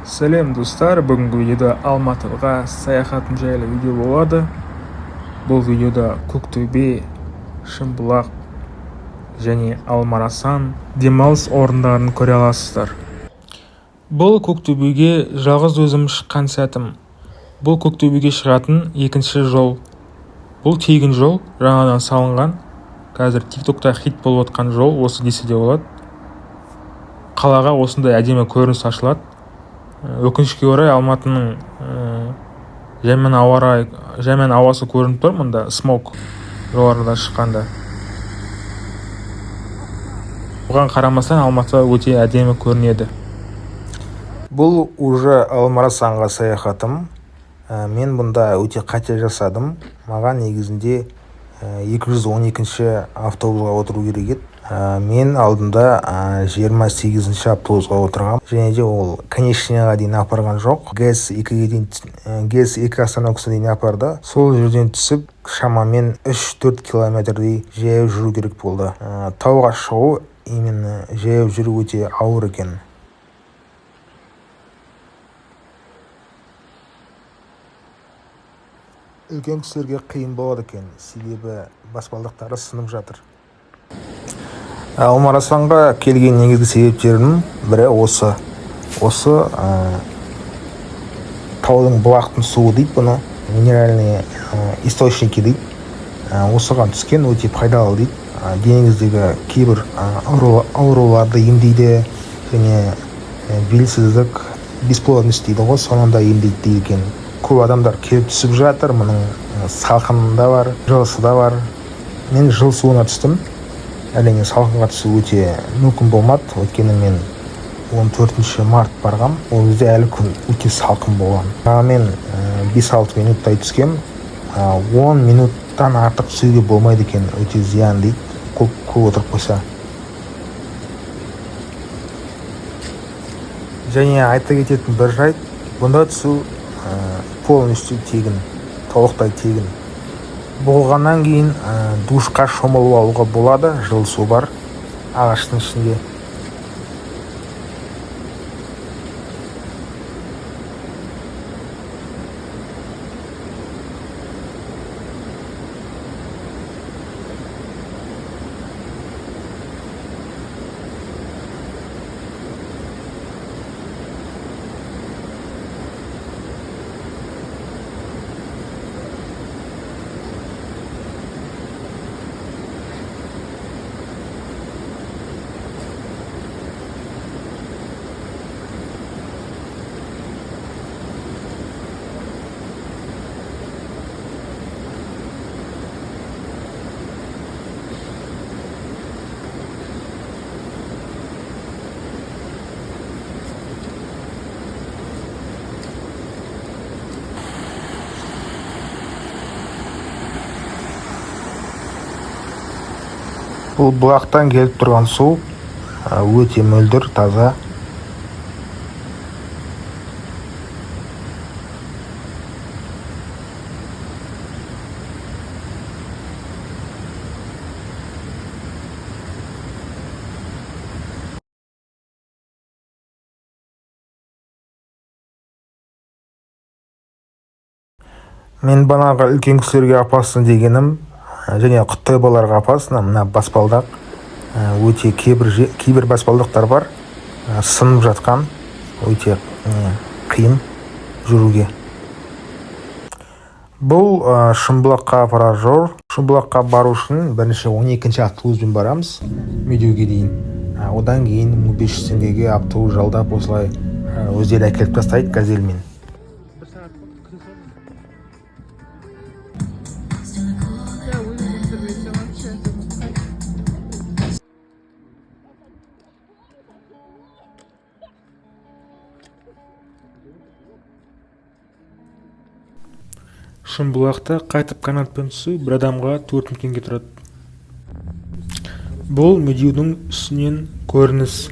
Сәлем достар, бүгінгі видеода Алматыға саяхатым жайлы видео болады. Бұл видеода Көктөбе, Шымбұлақ және Алмарасан демалыс орындарын көре аласыздар. Бұл Көктөбеге жалғыз өзім шыққан сәтім. Бұл Көктөбеге шығатын екінші жол. Бұл тегін жол, жаңадан салынған. Қазір TikTokта хит болып отқан жол осы десе де болады. Қалаға осындай әдемі көрініс ашылады. Өкінішке орай Алматының жаймен ауасы көрініп тұр мұнда, смог жоғарыда шыққанда. Оған қарамастан Алматы өте әдемі көрінеді. Бұл уже Алмарасанға саяхатым. Мен бұнда өте қате жасадым. Маған негізінде 212-ші автобусқа отыру керек еді. Мен алдында 28-ші автобусқа отырғам. Және де ол конечныйға дейін апарған жоқ. ГЭС 2 остановкасына дейін апарды. Сол жерден түсіп, шамамен 3-4 километрдей жаяу жүру керек болды. Тауға шығу, именно жаяу жүру өте ауыр екен. Үлкен кісілерге қиын болады екен, себебі баспалдақтары сынып жатыр. Алмарасанға келген негізгі себептерінің бірі осы таудың бұлақтың суы дейді бұны, минеральные источники дейді. Осыған түскен өте пайдалы дейді. Денеңіздегі кейбір ауруларды емдейді және белсіздік, бесплодность дейді ғой, сонында емдейді дейді екен. Көп адамдар келіп түсіп жатыр, мұның салқынында бар, жылысы да бар. Мен жыл суына түстім. Әрине салқынға түсу өте мүмкін болмады, өйткені мен 14 март барғам. Ол кезде әлі күн өте салқын болған. Мен 5-6 минуттай түскем. 10 минуттан артық түсуге болмайды екен, өте зиян дейді, көп отырып қойса. Және айта кететін бір жайт, бұнда түсу полностью тегін, толықтай тегін. Болғаннан кейін душқа шомылып алуға болады, жылы су бар ағаштың ішінде. Бұл бұлақтан келіп тұрған су өте мөлдір, таза. Мен банаға үлкен кісілерге апарсын дегенім, және құттай баларға апарсын, мына баспалдақ өте кейбір баспалдақтар бар, сынып жатқан, өте қиын жүруге. Бұл Шымбұлаққа апарар жол. Шымбұлаққа бару үшін бірінші 12-ші автобуспен барамыз Медеуге дейін. Одан кейін 1500 теңгеге автобус жалдап осылай өздері әкеліп тастайды газельмен. Шымбұлақта қайтып канатпен түсу бір адамға 4000 теңге тұрады. Бұл Медеудің үстінен көрініс.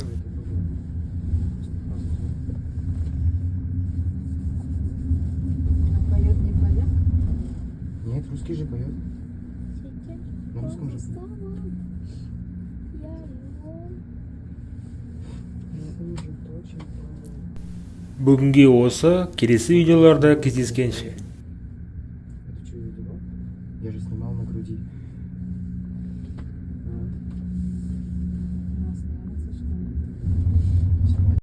Нет, русский же поет. На русском же. Бүгінге осы, келесі видеоларда кездескенше. Это что, видео? Я же снимал на груди.